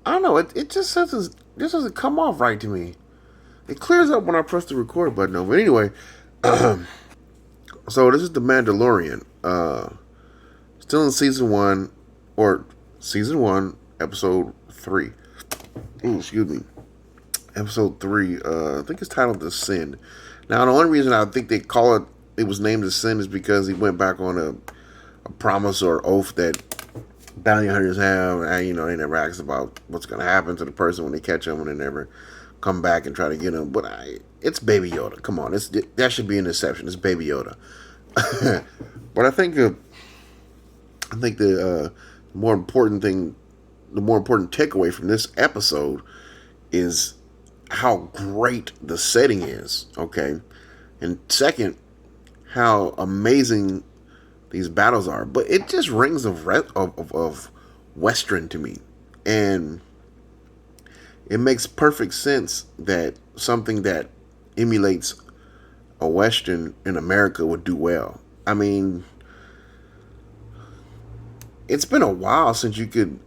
I don't know. It just doesn't come off right to me. It clears up when I press the record button. But anyway, so this is the Mandalorian. Still in season one, or season one, episode 3. Ooh, excuse me, episode 3. I think it's titled "The Sin." Now, the only reason I think they call it was named "The Sin" is because he went back on a promise or oath that bounty hunters have. And, they never ask about what's going to happen to the person when they catch them, and they never come back and try to get them. But it's Baby Yoda. Come on, that should be an exception. It's Baby Yoda. But I think the more important thing, the more important takeaway from this episode is how great the setting is. Okay, and second, how amazing these battles are. But it just rings of Western to me, and it makes perfect sense that something that emulates a Western in America would do well. I mean, it's been a while since you could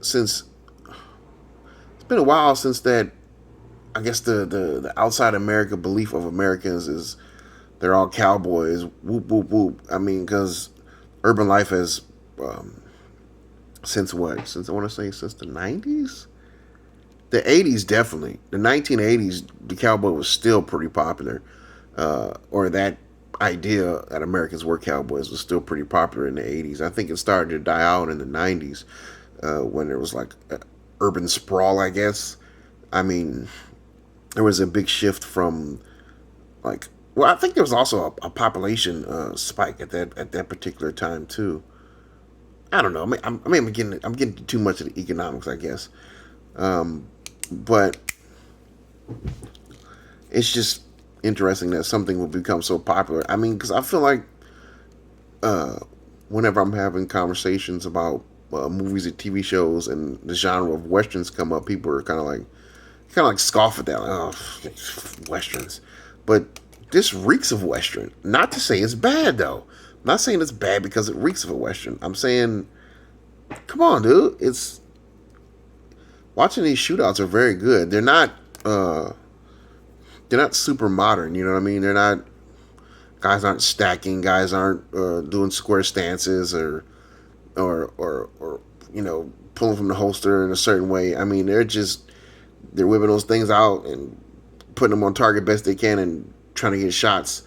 since it's been a while since that. I guess the outside America belief of Americans is they're all cowboys. Whoop whoop whoop. I mean, because urban life has since what? Since I want to say since the 90s, the 80s definitely. The 1980s, the cowboy was still pretty popular, or that idea that Americans were cowboys was still pretty popular in the 80s. I think it started to die out in the 90s when there was like urban sprawl, I guess. I mean, there was a big shift from like, well, I think there was also a population spike at that particular time too. I don't know. I'm getting too much of the economics, I guess. But it's just interesting that something will become so popular. I mean, because I feel like uh, whenever I'm having conversations about movies and TV shows and the genre of westerns come up, people are kind of like scoff at that, like, oh, westerns. But this reeks of western. Not to say it's bad though. I'm not saying it's bad because it reeks of a western. I'm saying, come on, dude. It's watching these shootouts are very good. Uh, they're not super modern. You know what I mean? They're not guys aren't stacking. Guys aren't doing square stances or pulling from the holster in a certain way. I mean, they're whipping those things out and putting them on target best they can and trying to get shots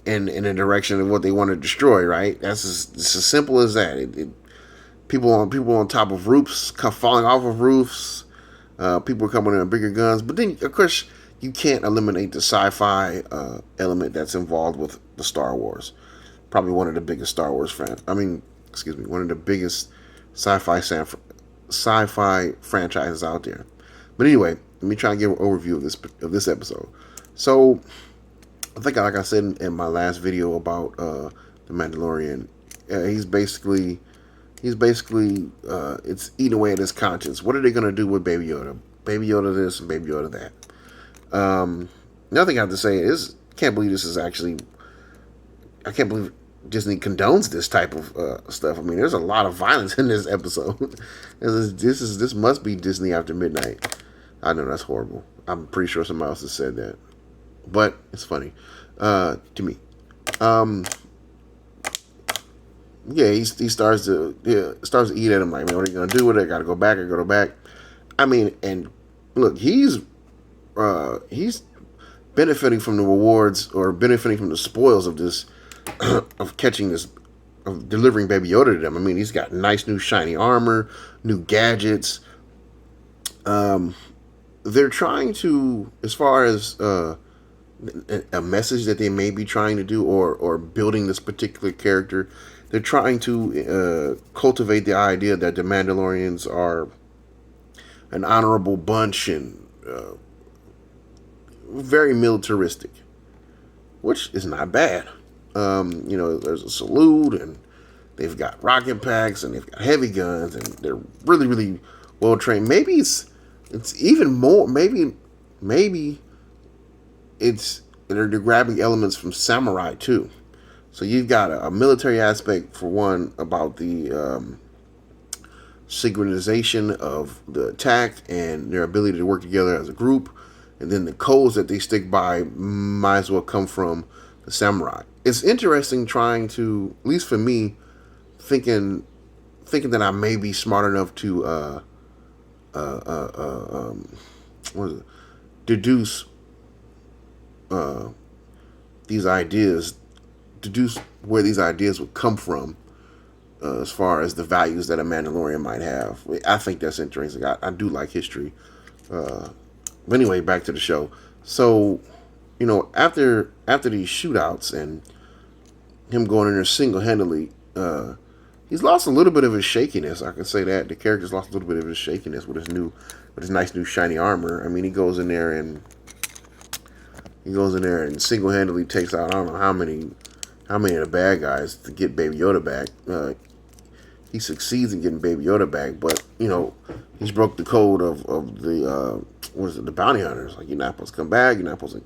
in a direction of what they want to destroy. Right? It's as simple as that. People on top of roofs, falling off of roofs. People are coming in with bigger guns, but then of course you can't eliminate the sci-fi element that's involved with the Star Wars. Probably one of the biggest Star Wars excuse me, one of the biggest sci-fi franchises out there. But anyway, let me try and give an overview of this episode. So, I think, like I said in my last video about the Mandalorian, it's eating away at his conscience. What are they gonna do with Baby Yoda? Baby Yoda this and Baby Yoda that. Another thing I have to say is, I can't believe Disney condones this type of stuff. I mean, there's a lot of violence in this episode. This must be Disney after midnight. I know that's horrible. I'm pretty sure somebody else has said that, but it's funny to me. Yeah, he starts to eat at him like, man, what are you gonna do with it? I gotta go back. I gotta go back. I mean, and look, he's benefiting from the rewards or benefiting from the spoils of this of catching this of delivering Baby Yoda to them. I mean, he's got nice new shiny armor, new gadgets. They're trying to, as far as a message that they may be trying to do, or building this particular character, they're trying to cultivate the idea that the Mandalorians are an honorable bunch and very militaristic, which is not bad. There's a salute, and they've got rocket packs, and they've got heavy guns, and they're really, really well trained. Maybe it's even more. Maybe they're grabbing elements from samurai too. So you've got a military aspect for one about the synchronization of the attack and their ability to work together as a group, and then the codes that they stick by might as well come from the samurai. It's interesting trying to, at least for me, thinking that I may be smart enough to what is it? Deduce these ideas, deduce where these ideas would come from, as far as the values that a Mandalorian might have. I think that's interesting. I do like history. But anyway, back to the show. So, after these shootouts and him going in there single handedly, he's lost a little bit of his shakiness. I can say that the character's lost a little bit of his shakiness with his nice new shiny armor. I mean, he goes in there and single handedly takes out I don't know how many of the bad guys to get Baby Yoda back. He succeeds in getting Baby Yoda back, but he's broke the code of the the bounty hunters. Like, you're not supposed to come back. You're not supposed to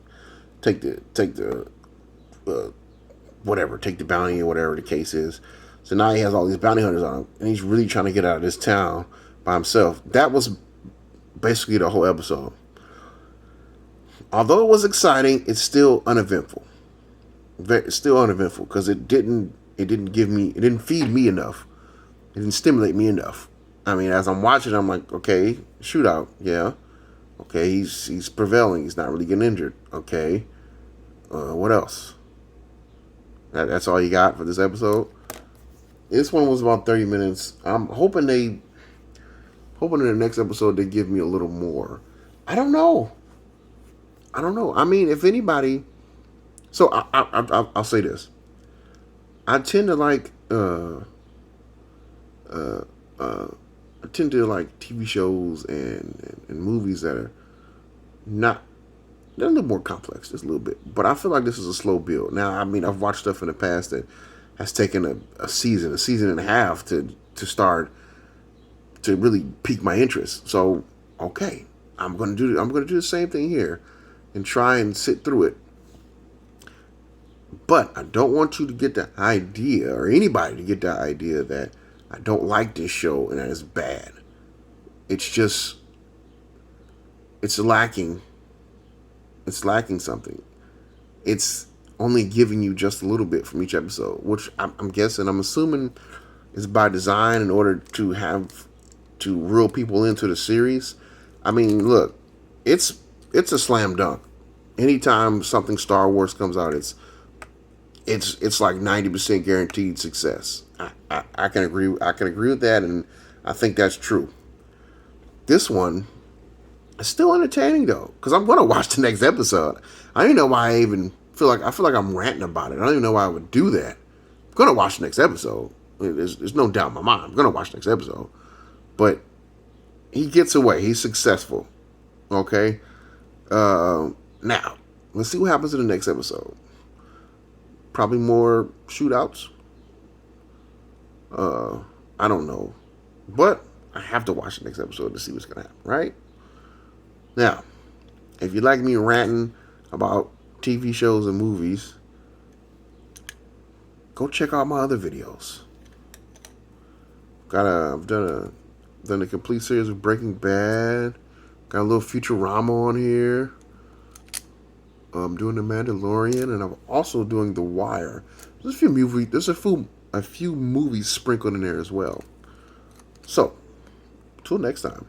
take the take the bounty or whatever the case is. So now he has all these bounty hunters on him, and he's really trying to get out of this town by himself. That was basically the whole episode. Although it was exciting, it's still uneventful. It's still uneventful because it didn't feed me enough. It didn't stimulate me enough. I mean, as I'm watching, I'm like, okay, shootout, yeah. Okay, he's prevailing. He's not really getting injured. Okay, what else? That's all you got for this episode. This one was about 30 minutes. I'm hoping in the next episode they give me a little more. I don't know. I mean, if anybody, so I'll say this. I tend to like TV shows and movies that are they're a little more complex, just a little bit. But I feel like this is a slow build. Now, I mean, I've watched stuff in the past that has taken a season and a half to start to really pique my interest. So, okay, I'm gonna do the same thing here and try and sit through it. But I don't want you to get the idea, or anybody to get the idea, that I don't like this show and that it's bad. It's just, it's lacking something. It's only giving you just a little bit from each episode, which I'm assuming is by design in order to reel people into the series. I mean, look, it's a slam dunk. Anytime something Star Wars comes out, it's like 90% guaranteed success. I can agree with that, and I think that's true. This one is still entertaining though, because I'm gonna watch the next episode. I don't even know why I feel like I'm ranting about it. I don't even know why I would do that. I'm gonna watch the next episode. There's no doubt in my mind. I'm gonna watch the next episode. But he gets away. He's successful. Okay. Now let's see what happens in the next episode. Probably more shootouts. I don't know, but I have to watch the next episode to see what's gonna happen. Right now, if you like me ranting about TV shows and movies, go check out my other videos. I've done a complete series of Breaking Bad. Got a little Futurama on here. I'm doing The Mandalorian, and I'm also doing The Wire. There's a few movies sprinkled in there as well. So, till next time.